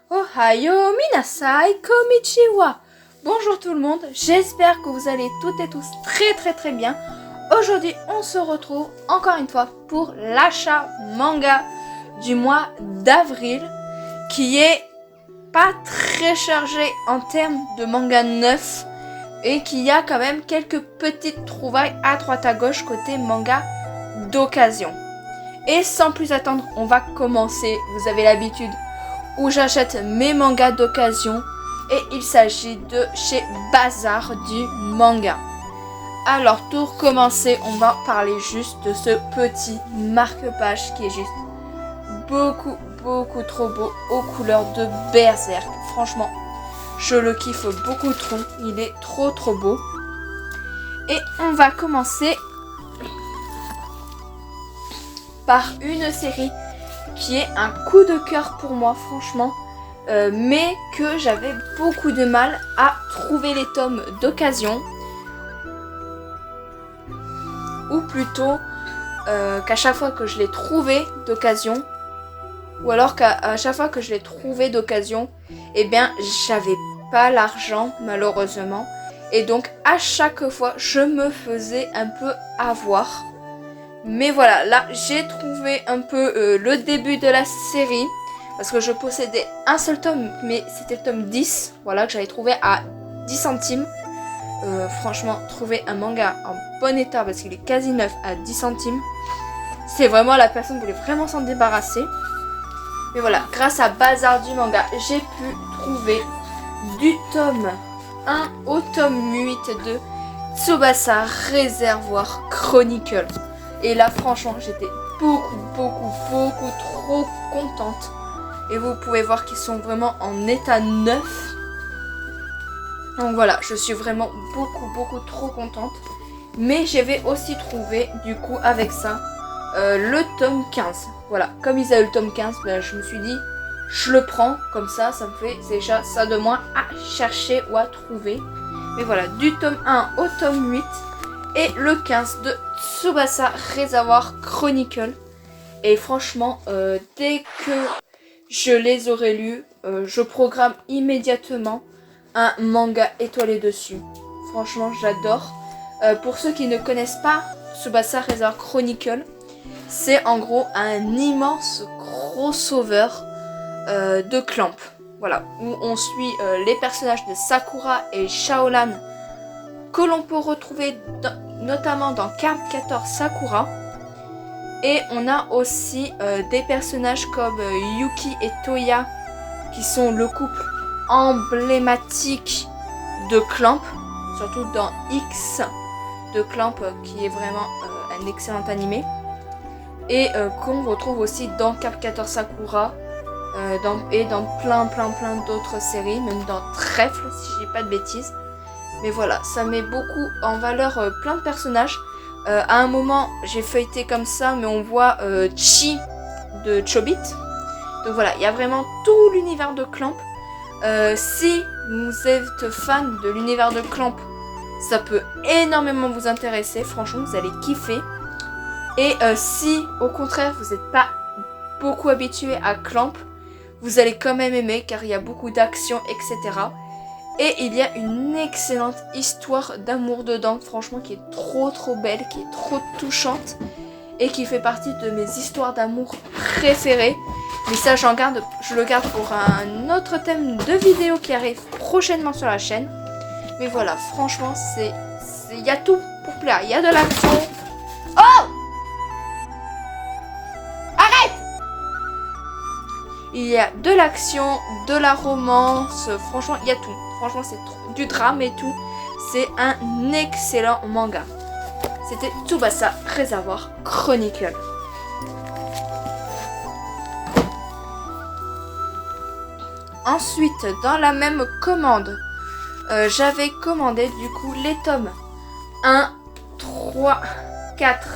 Ohayo minasai konnichiwa. Bonjour tout le monde, j'espère que vous allez toutes et tous très bien. Aujourd'hui on se retrouve encore une fois pour l'achat manga du mois d'avril qui est pas très chargé en termes de manga neuf et qui a quand même quelques petites trouvailles à droite à gauche côté manga d'occasion. Et sans plus attendre, on va commencer, vous avez l'habitude où j'achète mes mangas d'occasion et il s'agit de chez Bazar du Manga. Alors pour commencer, on va parler juste de ce petit marque-page qui est juste beaucoup trop beau aux couleurs de Berserk. Franchement, je le kiffe beaucoup trop, il est trop beau. Et on va commencer par une série qui est un coup de cœur pour moi franchement, mais que j'avais beaucoup de mal à trouver les tomes d'occasion, ou plutôt qu'à chaque fois que je l'ai trouvé d'occasion, ou alors qu'à chaque fois que je l'ai trouvé d'occasion, eh bien j'avais pas l'argent malheureusement, et donc à chaque fois je me faisais un peu avoir. Mais voilà, là j'ai trouvé un peu le début de la série, parce que je possédais un seul tome, mais c'était le tome 10, voilà, que j'avais trouvé à 10 centimes. Franchement, trouver un manga en bon état, parce qu'il est quasi neuf, à 10 centimes, c'est vraiment, la personne voulait vraiment s'en débarrasser. Mais voilà, grâce à Bazar du Manga, j'ai pu trouver du tome 1 au tome 8 de Tsubasa Reservoir Chronicle. Et là franchement j'étais beaucoup trop contente. Et vous pouvez voir qu'ils sont vraiment en état neuf. Donc voilà, je suis vraiment beaucoup trop contente. Mais j'avais aussi trouvé du coup avec ça le tome 15. Voilà, comme ils avaient le tome 15, ben, je me suis dit je le prends. Comme ça, ça me fait déjà ça de moins à chercher ou à trouver. Mais voilà, du tome 1 au tome 8. Et le 15 de Tsubasa Reservoir Chronicle. Et franchement, dès que je les aurai lus, je programme immédiatement un manga étoilé dessus. Franchement, j'adore. Pour ceux qui ne connaissent pas Tsubasa Reservoir Chronicle, c'est en gros un immense crossover de Clamp. Voilà, où on suit les personnages de Sakura et Shaolan, que l'on peut retrouver notamment dans Card 14 Sakura. Et on a aussi des personnages comme Yuki et Toya, qui sont le couple emblématique de Clamp, surtout dans X de Clamp, qui est vraiment un excellent animé. Et qu'on retrouve aussi dans Card 14 Sakura, et dans plein d'autres séries, même dans Trèfle, si je dis pas de bêtises. Mais voilà, ça met beaucoup en valeur plein de personnages. À un moment, j'ai feuilleté comme ça, mais on voit Chi de Chobit. Donc voilà, il y a vraiment tout l'univers de Clamp. Si vous êtes fan de l'univers de Clamp, ça peut énormément vous intéresser. Franchement, vous allez kiffer. Et si, au contraire, vous n'êtes pas beaucoup habitué à Clamp, vous allez quand même aimer, car il y a beaucoup d'action, etc. Et il y a une excellente histoire d'amour dedans, franchement, qui est trop belle, qui est trop touchante, et qui fait partie de mes histoires d'amour préférées. Mais ça, je le garde pour un autre thème de vidéo qui arrive prochainement sur la chaîne. Mais voilà, franchement, il y a tout pour plaire. Il y a de l'action. Oh! Arrête! Il y a de l'action, de la romance, franchement, il y a tout. Franchement, c'est du drame et tout. C'est un excellent manga. C'était Tsubasa Reservoir Chronicle. Ensuite, dans la même commande, j'avais commandé du coup les tomes 1, 3, 4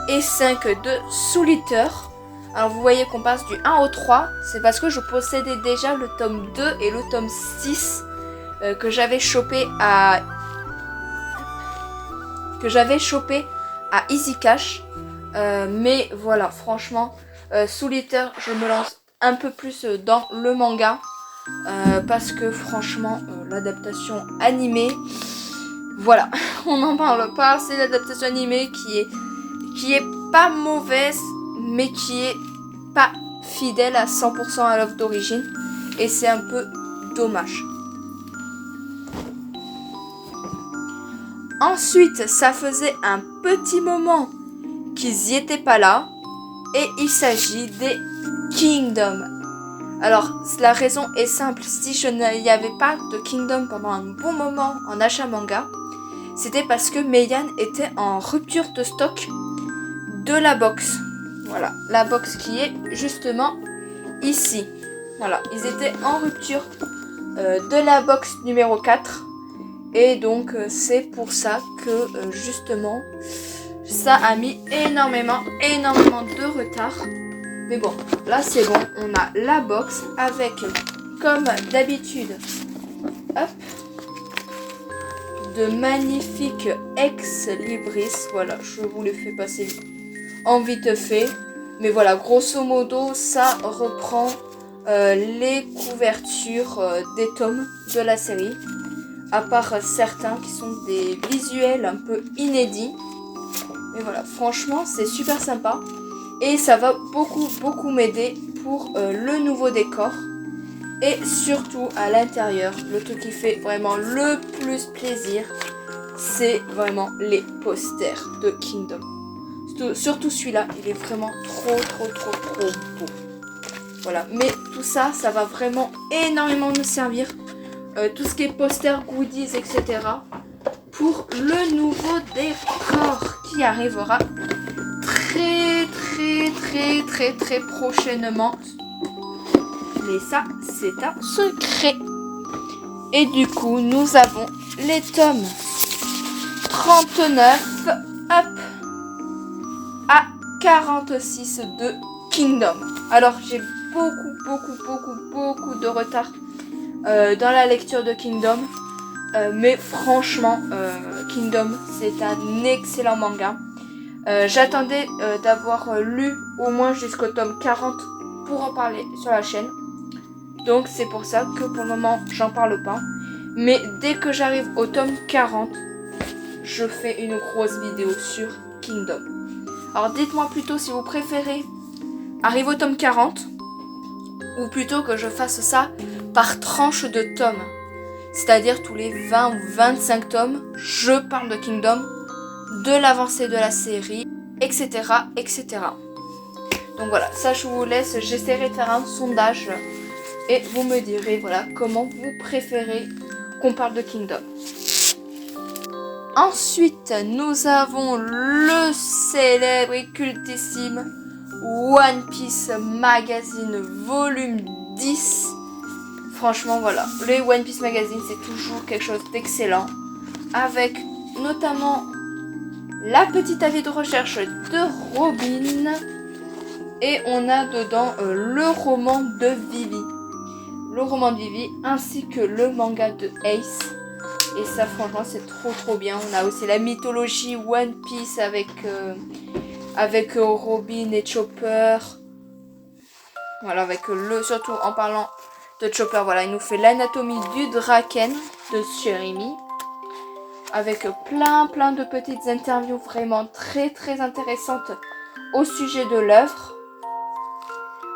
et 5 de Soul Eater. Alors vous voyez qu'on passe du 1 au 3, c'est parce que je possédais déjà le tome 2 et le tome 6 que j'avais chopé à Easy Cash. Mais voilà, franchement, Soul Eater, je me lance un peu plus dans le manga. Parce que franchement, l'adaptation animée, voilà, on n'en parle pas. C'est l'adaptation animée qui est pas mauvaise, mais qui est pas fidèle à 100% à l'œuvre d'origine. Et c'est un peu dommage. Ensuite, ça faisait un petit moment qu'ils y étaient pas là. Et il s'agit des Kingdom. Alors, la raison est simple. Si je n'y avais pas de Kingdom pendant un bon moment en achat manga, c'était parce que Meian était en rupture de stock de la box. Voilà, la box qui est justement ici. Voilà, ils étaient en rupture de la box numéro 4. Et donc, c'est pour ça que justement, ça a mis énormément de retard. Mais bon, là c'est bon, on a la box avec, comme d'habitude, hop, de magnifiques ex-libris. Voilà, je vous les fais passer en vite fait. Mais voilà, grosso modo, ça reprend les couvertures des tomes de la série. À part certains qui sont des visuels un peu inédits. Mais voilà, franchement, c'est super sympa. Et ça va beaucoup m'aider pour le nouveau décor. Et surtout à l'intérieur, le truc qui fait vraiment le plus plaisir, c'est vraiment les posters de Kingdom. Surtout celui-là, il est vraiment trop beau. Voilà, mais tout ça, ça va vraiment énormément nous servir. Tout ce qui est posters, goodies, etc. pour le nouveau décor qui arrivera très prochainement. Mais ça, c'est un secret. Et du coup, nous avons les tomes 39 hop, à 46 de Kingdom. Alors, j'ai beaucoup de retard dans la lecture de Kingdom. Mais franchement, Kingdom, c'est un excellent manga. J'attendais d'avoir lu au moins jusqu'au tome 40 pour en parler sur la chaîne. Donc c'est pour ça que pour le moment, j'en parle pas. Mais dès que j'arrive au tome 40, je fais une grosse vidéo sur Kingdom. Alors dites-moi plutôt si vous préférez arriver au tome 40 ou plutôt que je fasse ça par tranche de tomes. C'est-à-dire tous les 20 ou 25 tomes, je parle de Kingdom, de l'avancée de la série, etc. Donc voilà, ça je vous laisse, j'essaierai de faire un sondage et vous me direz voilà comment vous préférez qu'on parle de Kingdom. Ensuite, nous avons le célèbre et cultissime One Piece Magazine volume 10. Franchement, voilà, les One Piece Magazine, c'est toujours quelque chose d'excellent. Avec notamment la petite avis de recherche de Robin. Et on a dedans le roman de Vivi. Le roman de Vivi, ainsi que le manga de Ace. Et ça, franchement, c'est trop bien. On a aussi la mythologie One Piece avec Robin et Chopper. Voilà, avec surtout en parlant de Chopper, voilà, il nous fait l'anatomie du Draken de Jeremy. Avec plein de petites interviews vraiment très intéressantes au sujet de l'œuvre.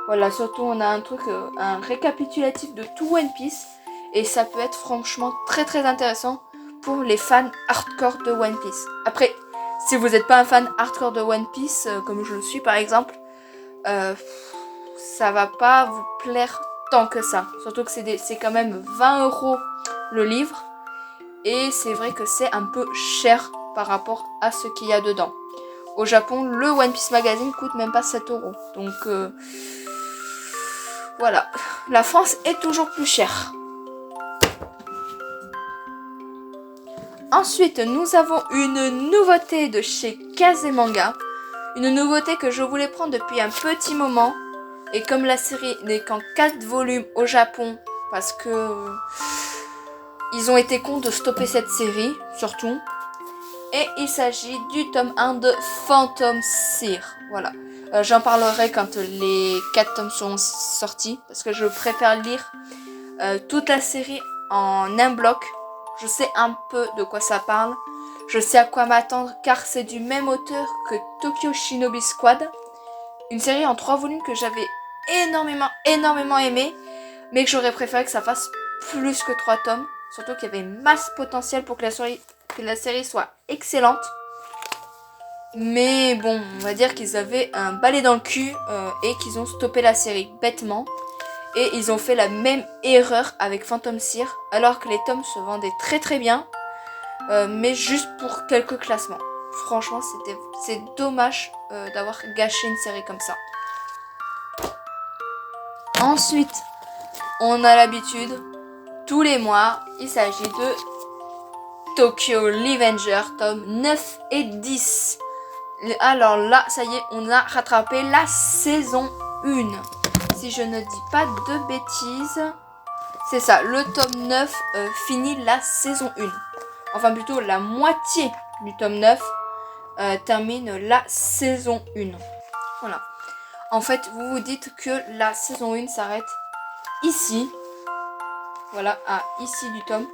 Voilà, surtout on a un récapitulatif de tout One Piece. Et ça peut être franchement très intéressant pour les fans hardcore de One Piece. Après, si vous n'êtes pas un fan hardcore de One Piece, comme je le suis par exemple, ça va pas vous plaire tant que ça. Surtout que c'est quand même 20 € le livre. Et c'est vrai que c'est un peu cher par rapport à ce qu'il y a dedans. Au Japon, le One Piece Magazine coûte même pas 7 €. Donc Voilà, la France est toujours plus chère. Ensuite, nous avons une nouveauté de chez Kazemanga. Une nouveauté que je voulais prendre depuis un petit moment. Et comme la série n'est qu'en 4 volumes au Japon, parce que ils ont été cons de stopper cette série, surtout. Et il s'agit du tome 1 de Phantom Seer. Voilà. J'en parlerai quand les 4 tomes seront sortis, parce que je préfère lire toute la série en un bloc. Je sais un peu de quoi ça parle. Je sais à quoi m'attendre, car c'est du même auteur que Tokyo Shinobi Squad. Une série en 3 volumes que j'avais énormément aimé, mais que j'aurais préféré que ça fasse plus que 3 tomes. Surtout qu'il y avait masse potentiel pour que la série soit excellente. Mais bon, on va dire qu'ils avaient un balai dans le cul et qu'ils ont stoppé la série bêtement. Et ils ont fait la même erreur avec Phantom Seer, alors que les tomes se vendaient très bien, mais juste pour quelques classements. Franchement, c'est dommage d'avoir gâché une série comme ça. Ensuite, on a l'habitude, tous les mois, il s'agit de Tokyo Revenger, tome 9 et 10. Alors là, ça y est, on a rattrapé la saison 1. Si je ne dis pas de bêtises, c'est ça, le tome 9 finit la saison 1. Enfin plutôt la moitié du tome 9 termine la saison 1. Voilà. En fait, vous vous dites que la saison 1 s'arrête ici. Voilà, à ici du tome.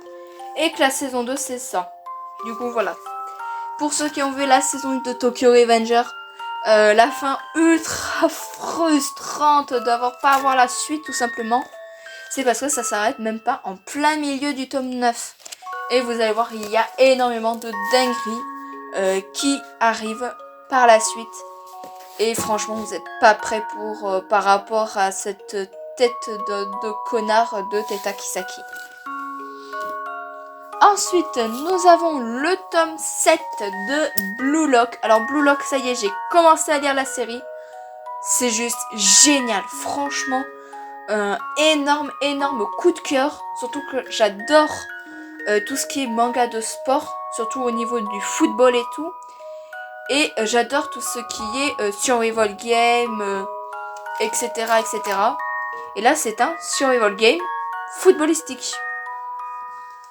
Et que la saison 2 c'est ça. Du coup voilà. Pour ceux qui ont vu la saison 1 de Tokyo Revenger, la fin ultra frustrante d'avoir pas avoir la suite tout simplement. C'est parce que ça s'arrête même pas en plein milieu du tome 9. Et vous allez voir, il y a énormément de dingueries qui arrivent par la suite. Et franchement, vous n'êtes pas prêts pour par rapport à cette tête de connard de Teta Kisaki. Ensuite, nous avons le tome 7 de Blue Lock. Alors Blue Lock, ça y est, j'ai commencé à lire la série. C'est juste génial. Franchement, un énorme coup de cœur. Surtout que j'adore tout ce qui est manga de sport. Surtout au niveau du football et tout. Et j'adore tout ce qui est survival game, etc. Et là, c'est un survival game footballistique.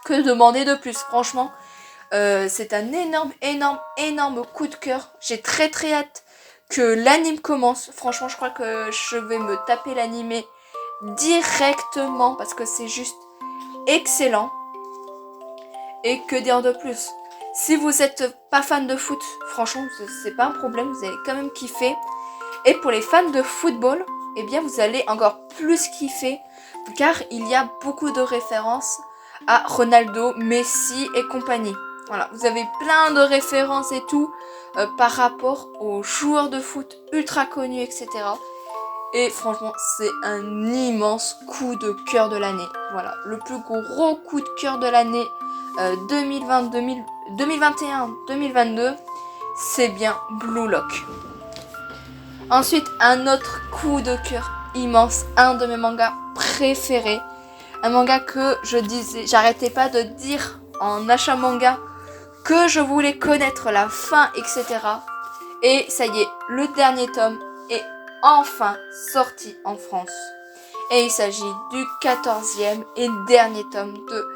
Que demander de plus, franchement. C'est un énorme coup de cœur. J'ai très hâte que l'anime commence. Franchement, je crois que je vais me taper l'animé directement parce que c'est juste excellent. Et que dire de plus? Si vous êtes pas fan de foot, franchement, c'est pas un problème, vous allez quand même kiffer. Et pour les fans de football, eh bien, vous allez encore plus kiffer car il y a beaucoup de références à Ronaldo, Messi et compagnie. Voilà, vous avez plein de références et tout par rapport aux joueurs de foot ultra connus, etc. Et franchement, c'est un immense coup de cœur de l'année. Voilà, le plus gros coup de cœur de l'année 2021-2022, c'est bien Blue Lock. Ensuite, un autre coup de cœur immense, un de mes mangas préférés. Un manga que j'arrêtais pas de dire en achat manga que je voulais connaître la fin, etc. Et ça y est, le dernier tome est enfin sorti en France. Et il s'agit du 14e et dernier tome de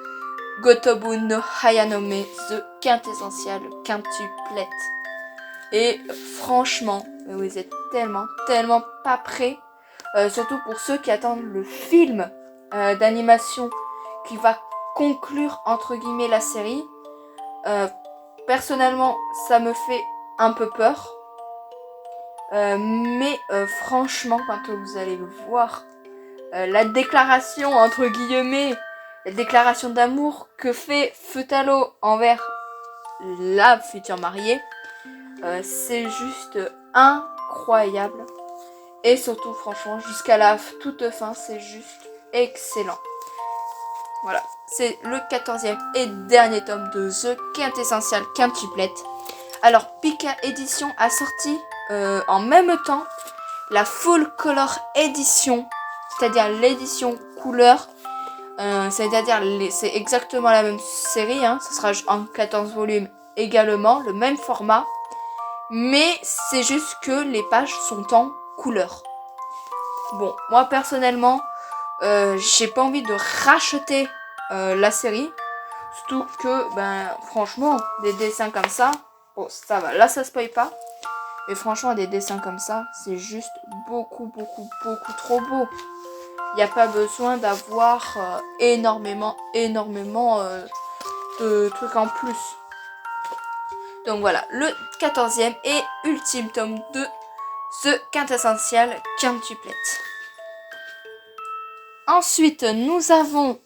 Gotobu no Hayanome, The Quintessential Quintuplette. Et franchement, vous êtes tellement pas prêts. Surtout pour ceux qui attendent le film d'animation qui va conclure entre guillemets la série. Personnellement, ça me fait un peu peur. Mais franchement, quand vous allez voir la déclaration entre guillemets, la déclaration d'amour que fait Futaro envers la future mariée, c'est juste incroyable. Et surtout, franchement, jusqu'à la toute fin, c'est juste excellent. Voilà, c'est le 14e et dernier tome de The Quintessential Quintuplette. Alors, Pika Edition a sorti en même temps la Full Color Edition c'est-à-dire l'édition couleur. C'est-à-dire c'est exactement la même série, hein. Ce sera en 14 volumes également, le même format. Mais c'est juste que les pages sont en couleur. Bon, moi personnellement, j'ai pas envie de racheter la série. Surtout que, franchement, des dessins comme ça, bon, ça va, là ça spoil pas. Mais franchement, des dessins comme ça, c'est juste beaucoup trop beau. Il n'y a pas besoin d'avoir énormément de trucs en plus. Donc voilà, le 14e et ultime tome de The Quintessential Quintuplet. Ensuite, nous avons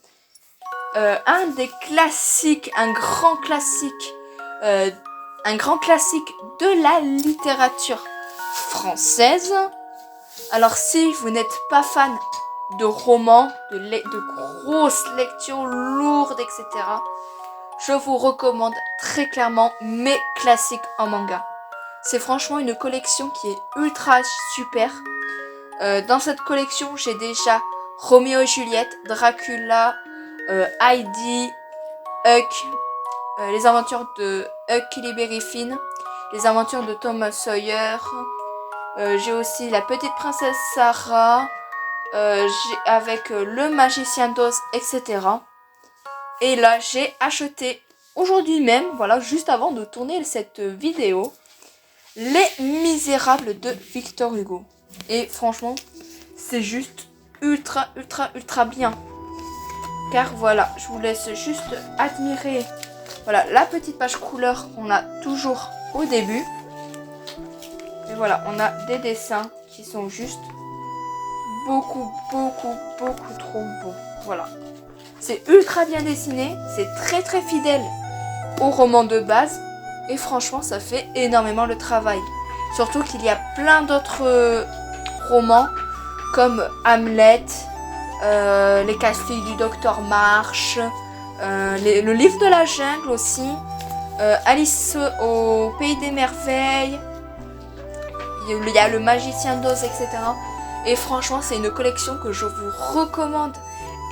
un des classiques, un grand classique de la littérature française. Alors si vous n'êtes pas fan de romans, de grosses lectures lourdes, etc., je vous recommande très clairement mes classiques en manga. C'est franchement une collection qui est ultra super. Dans cette collection, j'ai déjà Roméo et Juliette, Dracula, Heidi, Huck, les aventures de Huckleberry Finn, les aventures de Thomas Sawyer. J'ai aussi la petite princesse Sarah, avec le magicien d'Oz, etc. Et là, j'ai acheté aujourd'hui même, voilà, juste avant de tourner cette vidéo, Les Misérables de Victor Hugo. Et franchement, c'est juste ultra bien. Car voilà, je vous laisse juste admirer, voilà, la petite page couleur qu'on a toujours au début. Et voilà, on a des dessins qui sont juste beaucoup trop beaux. Voilà. C'est ultra bien dessiné, c'est très fidèle au roman de base. Et franchement, ça fait énormément le travail. Surtout qu'il y a plein d'autres romans comme Hamlet, Les 4 filles du docteur March, le livre de la jungle aussi, Alice au pays des merveilles, il y a le magicien d'Oz, etc. Et franchement, c'est une collection que je vous recommande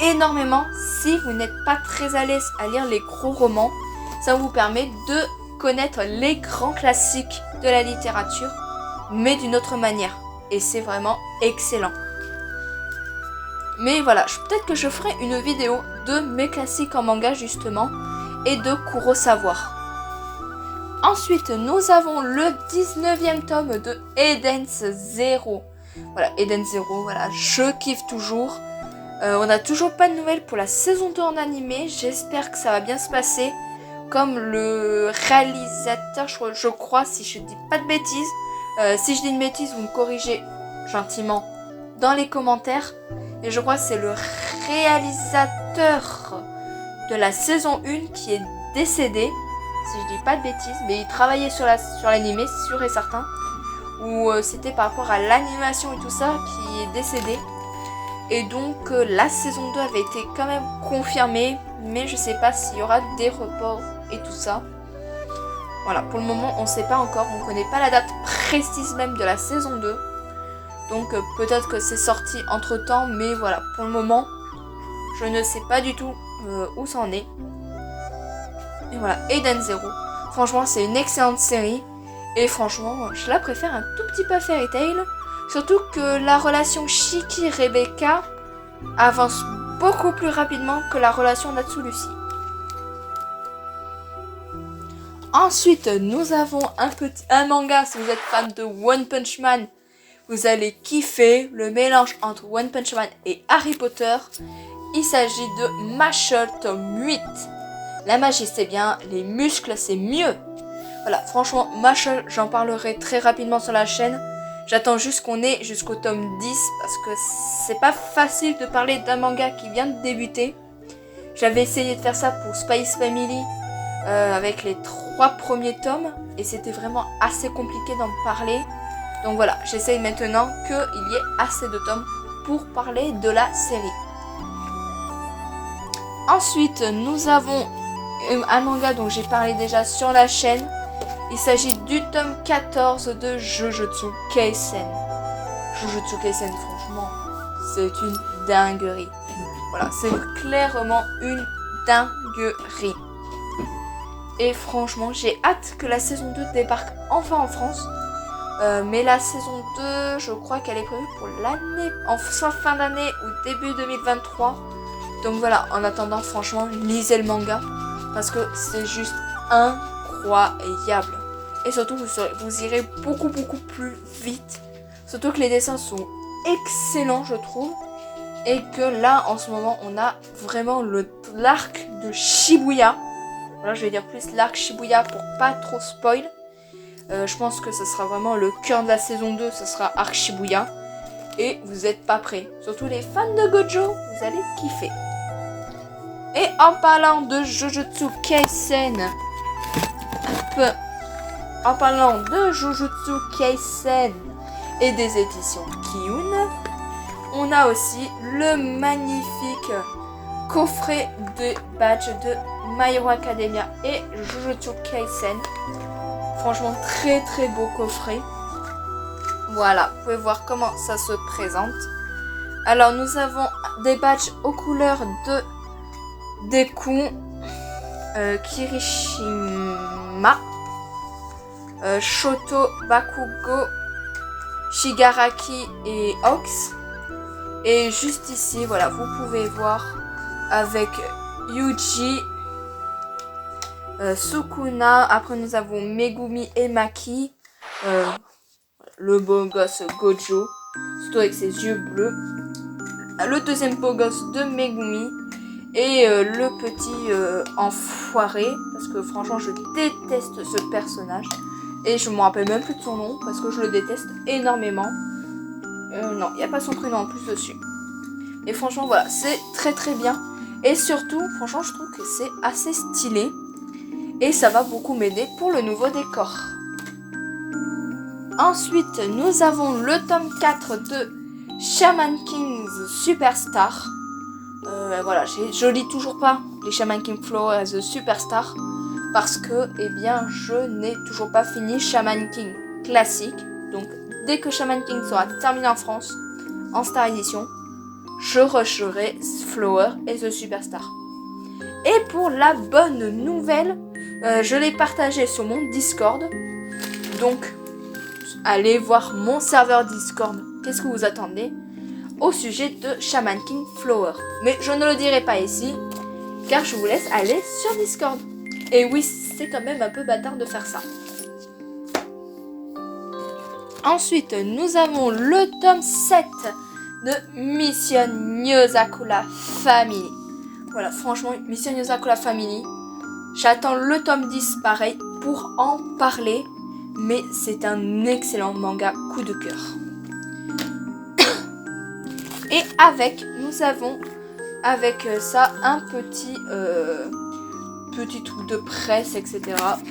énormément si vous n'êtes pas très à l'aise à lire les gros romans. Ça vous permet de connaître les grands classiques de la littérature, mais d'une autre manière. Et c'est vraiment excellent. Mais voilà, peut-être que je ferai une vidéo de mes classiques en manga justement, et de Kurosawa. Ensuite, nous avons le 19e tome de Eden's Zero. Voilà, Eden's Zero, voilà, je kiffe toujours. On n'a toujours pas de nouvelles pour la saison 2 en animé. J'espère que ça va bien se passer. Comme le réalisateur, je crois, si je dis pas de bêtises. Si je dis une bêtise, vous me corrigez gentiment dans les commentaires. Et je crois que c'est le réalisateur de la saison 1 qui est décédé. Si je dis pas de bêtises, mais il travaillait sur l'animé, sûr et certain. Ou c'était par rapport à l'animation et tout ça qui est décédé. Et donc la saison 2 avait été quand même confirmée, mais je sais pas s'il y aura des reports et tout ça. Voilà, pour le moment on sait pas encore, on connaît pas la date précise même de la saison 2. Donc peut-être que c'est sorti entre temps, mais voilà, pour le moment je ne sais pas du tout où ça en est. Et voilà, Eden Zero, franchement c'est une excellente série. Et franchement, je la préfère un tout petit peu à Fairy Tail. Surtout que la relation Shiki-Rebecca avance beaucoup plus rapidement que la relation Natsu-Lucy. Ensuite, nous avons un manga, si vous êtes fan de One Punch Man, vous allez kiffer le mélange entre One Punch Man et Harry Potter. Il s'agit de Mashle tome 8. La magie c'est bien, les muscles c'est mieux. Voilà, franchement, Mashle, j'en parlerai très rapidement sur la chaîne. J'attends juste qu'on ait jusqu'au tome 10 parce que c'est pas facile de parler d'un manga qui vient de débuter. J'avais essayé de faire ça pour Spice Family avec les 3 premiers tomes et c'était vraiment assez compliqué d'en parler. Donc voilà, j'essaye maintenant qu'il y ait assez de tomes pour parler de la série. Ensuite, nous avons un manga dont j'ai parlé déjà sur la chaîne. Il s'agit du tome 14 de Jujutsu Kaisen. Jujutsu Kaisen, franchement, c'est une dinguerie. Voilà, c'est clairement une dinguerie. Et franchement, j'ai hâte que la saison 2 débarque enfin en France. Mais la saison 2, je crois qu'elle est prévue pour l'année, soit fin d'année ou début 2023. Donc voilà, en attendant, franchement, lisez le manga. Parce que c'est juste incroyable. Et surtout, vous irez beaucoup plus vite. Surtout que les dessins sont excellents, je trouve. Et que là, en ce moment, on a vraiment l'arc de Shibuya. Voilà, je vais dire plus l'arc Shibuya pour pas trop spoil. Je pense que ce sera vraiment le cœur de la saison 2, ce sera arc Shibuya. Et vous êtes pas prêts. Surtout les fans de Gojo, vous allez kiffer. Et en parlant de Jujutsu Kaisen, et des éditions Kiun, on a aussi le magnifique coffret de badge de My Hero Academia et Jujutsu Kaisen. Franchement, très beau coffret. Voilà, vous pouvez voir comment ça se présente. Alors, nous avons des badges aux couleurs de Deku, Kirishima, Shoto, Bakugo, Shigaraki et Ox. Et juste ici, voilà, vous pouvez voir avec Yuji, Sukuna. Après, nous avons Megumi et Maki. Le beau gosse Gojo, surtout avec ses yeux bleus. Le deuxième beau gosse de Megumi. Et le petit enfoiré. Parce que franchement, je déteste ce personnage. Et je me rappelle même plus de son nom. Parce que je le déteste énormément. Non, il n'y a pas son prénom en plus dessus. Et franchement, voilà, c'est très bien. Et surtout, franchement, je trouve que c'est assez stylé. Et ça va beaucoup m'aider pour le nouveau décor. Ensuite, nous avons le tome 4 de Shaman King's Superstar. Voilà, je lis toujours pas les Shaman King Flower as a Superstar. Parce que, eh bien, je n'ai toujours pas fini Shaman King classique. Donc, dès que Shaman King sera terminé en France, en Star Edition, je rusherai Flower et The Superstar. Et pour la bonne nouvelle, je l'ai partagé sur mon Discord. Donc, allez voir mon serveur Discord. Qu'est-ce que vous attendez au sujet de Shaman King Flower? Mais je ne le dirai pas ici, car je vous laisse aller sur Discord. Et oui, c'est quand même un peu bâtard de faire ça. Ensuite, nous avons le tome 7 de Mission Yozakura Family. Voilà, franchement, Mission Yozakura Family. J'attends le tome 10 pareil pour en parler. Mais c'est un excellent manga coup de cœur. Et nous avons avec ça un petit truc de presse, etc.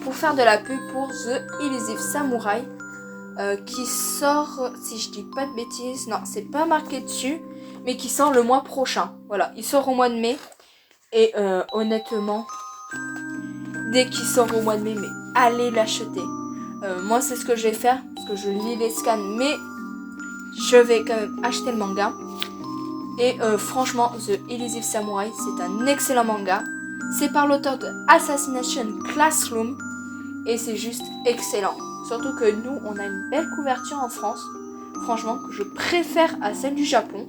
Pour faire de la pub pour The Elusive Samurai. Qui sort, si je dis pas de bêtises, non, c'est pas marqué dessus, mais qui sort le mois prochain. Voilà, il sort au mois de mai. Et honnêtement, dès qu'il sort au mois de mai, mais allez l'acheter. Moi, c'est ce que je vais faire, parce que je lis les scans, mais je vais quand même acheter le manga. Et franchement, The Elusive Samurai, c'est un excellent manga. C'est par l'auteur de Assassination Classroom, et c'est juste excellent. Surtout que nous, on a une belle couverture en France. Franchement, que je préfère à celle du Japon.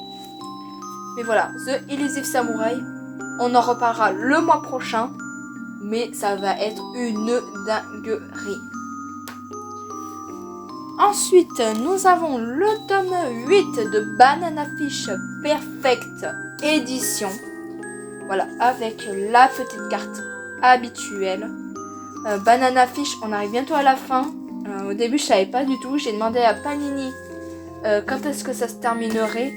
Mais voilà, The Elusive Samurai, on en reparlera le mois prochain. Mais ça va être une dinguerie. Ensuite, nous avons le tome 8 de Banana Fish Perfect Edition. Voilà, avec la petite carte habituelle. Banana Fish, on arrive bientôt à la fin. Au début, je savais pas du tout. J'ai demandé à Panini quand est-ce que ça se terminerait.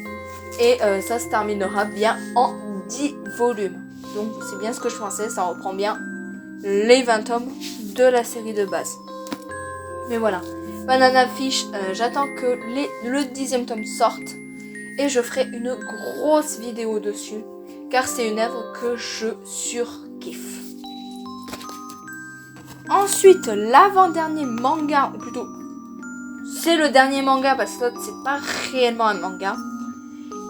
Et ça se terminera bien en 10 volumes. Donc, c'est bien ce que je pensais. Ça reprend bien les 20 tomes de la série de base. Mais voilà. Banana Fish, j'attends que le 10e tome sorte. Et je ferai une grosse vidéo dessus. Car c'est une œuvre que je surkiffe. Ensuite, l'avant-dernier manga, ou plutôt, c'est le dernier manga parce que l'autre, c'est pas réellement un manga.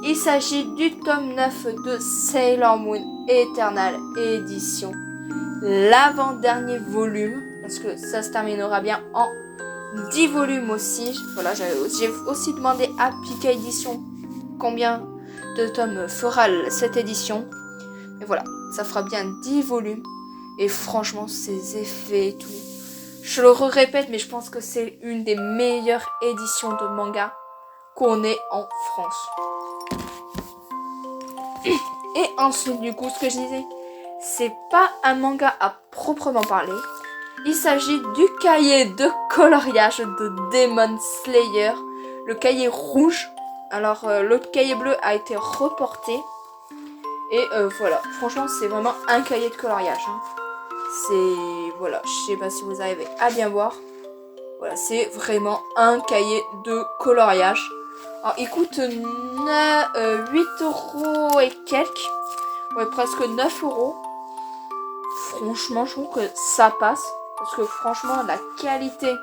Il s'agit du tome 9 de Sailor Moon Eternal édition. L'avant-dernier volume, parce que ça se terminera bien en 10 volumes aussi. Voilà, j'ai aussi demandé à Pika Édition combien de tomes fera cette édition. Et voilà, ça fera bien 10 volumes. Et franchement, ces effets et tout. Je le répète, mais je pense que c'est une des meilleures éditions de manga qu'on ait en France. Et ensuite, du coup, ce que je disais, c'est pas un manga à proprement parler. Il s'agit du cahier de coloriage de Demon Slayer, le cahier rouge. Alors, le cahier bleu a été reporté. Et voilà, franchement, c'est vraiment un cahier de coloriage. Hein. C'est, voilà, je sais pas si vous arrivez à bien voir. Voilà, c'est vraiment un cahier de coloriage. Alors, il coûte 8 € et quelques. Ouais, presque 9 €. Franchement, je trouve que ça passe. Parce que franchement, la qualité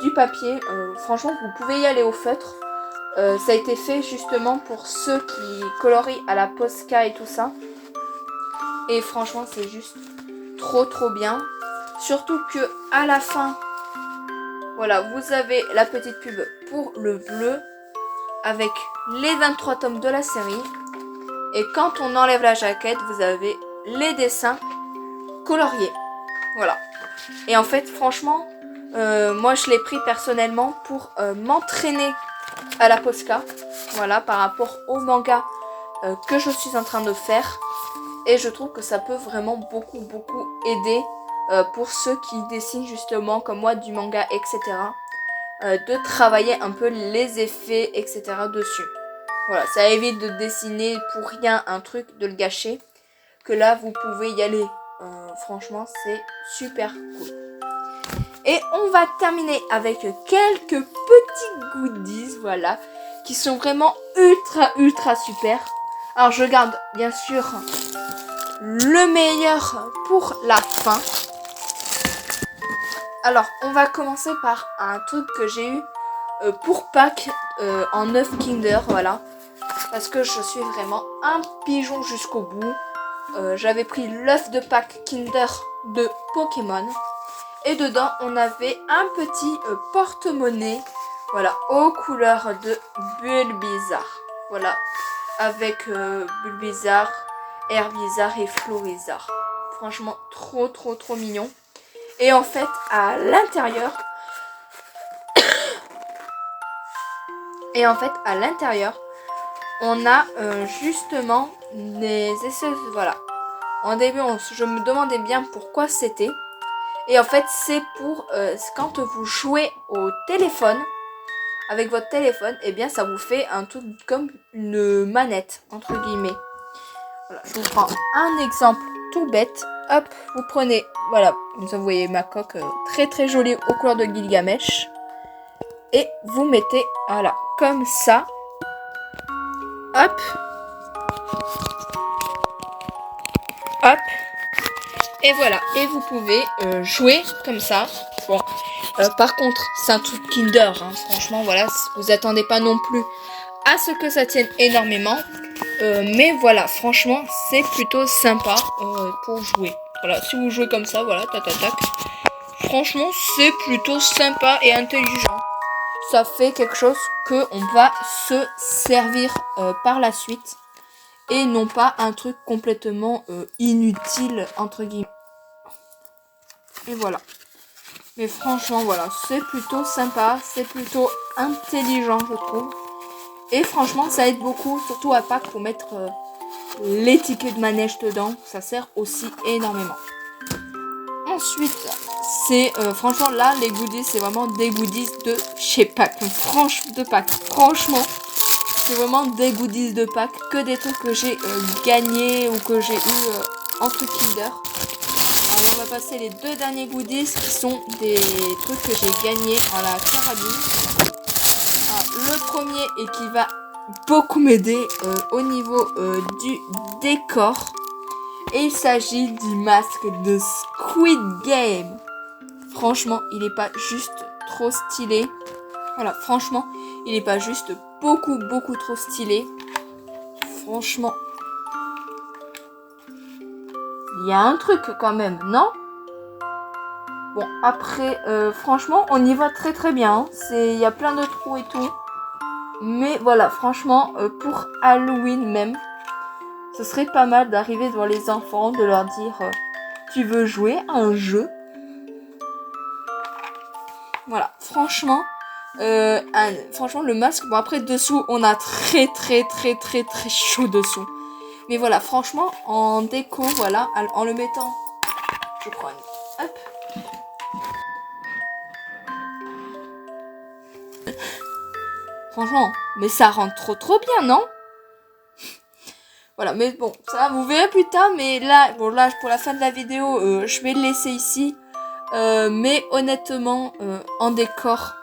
du papier, franchement, vous pouvez y aller au feutre. Ça a été fait justement pour ceux qui colorient à la Posca et tout ça. Et franchement, c'est juste trop bien. Surtout que à la fin, voilà, vous avez la petite pub pour le bleu avec les 23 tomes de la série. Et quand on enlève la jaquette, vous avez les dessins coloriés. Voilà. Et en fait, franchement, moi je l'ai pris personnellement pour m'entraîner à la Posca. Voilà, par rapport au manga que je suis en train de faire. Et je trouve que ça peut vraiment beaucoup aider pour ceux qui dessinent justement comme moi du manga, etc. De travailler un peu les effets, etc. dessus. Voilà, ça évite de dessiner pour rien un truc, de le gâcher. Que là, vous pouvez y aller. Franchement, c'est super cool. Et on va terminer avec quelques petits goodies, voilà, qui sont vraiment ultra super. Alors, je garde bien sûr le meilleur pour la fin. Alors, on va commencer par un truc que j'ai eu pour Pâques en œuf Kinder, voilà. Parce que je suis vraiment un pigeon jusqu'au bout. J'avais pris l'œuf de Pâques Kinder de Pokémon. Et dedans, on avait un petit porte-monnaie, voilà, aux couleurs de Bulbizarre. Voilà, avec Bulbizarre, Herbizarre et Florizarre. Franchement, trop mignon. Et en fait, à l'intérieur, on a justement des essais, voilà. En début, je me demandais bien pourquoi c'était. Et en fait, c'est pour quand vous jouez au téléphone, avec votre téléphone, et bien ça vous fait un truc comme une manette, entre guillemets. Voilà, je vous prends un exemple tout bête. Hop, vous prenez, voilà, vous voyez ma coque très jolie aux couleurs de Gilgamesh. Et vous mettez, voilà, comme ça. Hop. Hop. Et voilà, et vous pouvez jouer comme ça. Bon, par contre, c'est un truc Kinder, hein. Franchement, voilà, vous attendez pas non plus à ce que ça tienne énormément. Mais voilà, franchement, c'est plutôt sympa pour jouer. Voilà, si vous jouez comme ça, voilà, tac. Franchement, c'est plutôt sympa et intelligent. Ça fait quelque chose qu'on va se servir par la suite. Et non pas un truc complètement inutile, entre guillemets. Et voilà. Mais franchement, voilà, c'est plutôt sympa, c'est plutôt intelligent, je trouve. Et franchement, ça aide beaucoup, surtout à Pâques pour mettre les tickets de manège dedans. Ça sert aussi énormément. Ensuite, c'est franchement là, les goodies, c'est vraiment des goodies de chez Pâques. Franchement, c'est vraiment des goodies de Pâques, que des trucs que j'ai gagnés ou que j'ai eu en truc Kinder. Alors, on va passer les deux derniers goodies qui sont des trucs que j'ai gagnés en la carabine. Alors, le premier et qui va beaucoup m'aider au niveau du décor. Et il s'agit du masque de Squid Game. Franchement, il n'est pas juste trop stylé. Voilà, franchement, il n'est pas juste beaucoup trop stylé. franchement. Il y a un truc quand même, non? Bon, après, franchement, on y va très très bien. Hein. Il y a plein de trous et tout. Mais voilà, franchement, pour Halloween même, ce serait pas mal d'arriver devant les enfants, de leur dire tu veux jouer à un jeu? Voilà, franchement, franchement le masque, bon après dessous, on a très chaud dessous. Mais voilà, franchement, en déco, voilà, en le mettant, je crois, hop. Franchement, mais ça rentre trop bien, non? Voilà, mais bon, ça vous verrez plus tard, mais là, bon là, pour la fin de la vidéo, je vais le laisser ici. Mais honnêtement, en décor,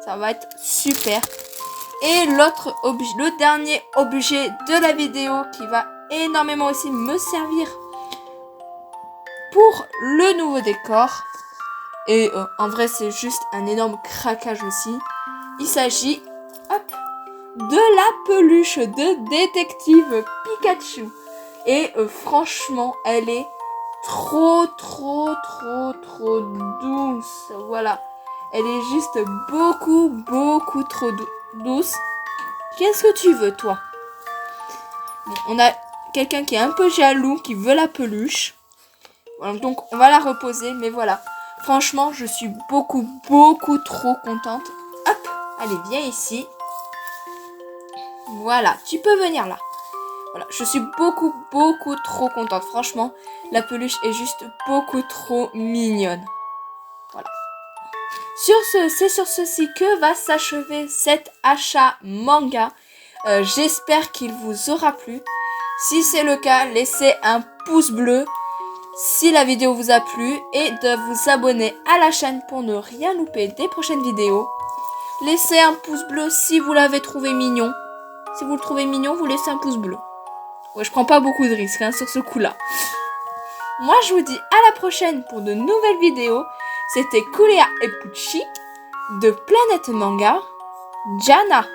ça va être super. Et l'autre objet, le dernier objet de la vidéo qui va énormément aussi me servir pour le nouveau décor. Et en vrai, c'est juste un énorme craquage aussi. Il s'agit, hop, de la peluche de détective Pikachu. Et franchement, elle est trop douce. Voilà. Elle est juste beaucoup trop douce. Qu'est-ce que tu veux, toi? Bon, on a quelqu'un qui est un peu jaloux, qui veut la peluche. Voilà, donc, on va la reposer. Mais voilà. Franchement, je suis beaucoup trop contente. Hop, allez, viens ici. Voilà, tu peux venir là. Voilà, je suis beaucoup trop contente. Franchement, la peluche est juste beaucoup trop mignonne. Voilà. C'est sur ceci que va s'achever cet achat manga. J'espère qu'il vous aura plu. Si c'est le cas, laissez un pouce bleu si la vidéo vous a plu et de vous abonner à la chaîne pour ne rien louper des prochaines vidéos. Laissez un pouce bleu si vous l'avez trouvé mignon. Si vous le trouvez mignon, vous laissez un pouce bleu. Ouais, je prends pas beaucoup de risques sur ce coup-là. Moi, je vous dis à la prochaine pour de nouvelles vidéos. C'était Kulea et Pucci de Planète Manga. Jana.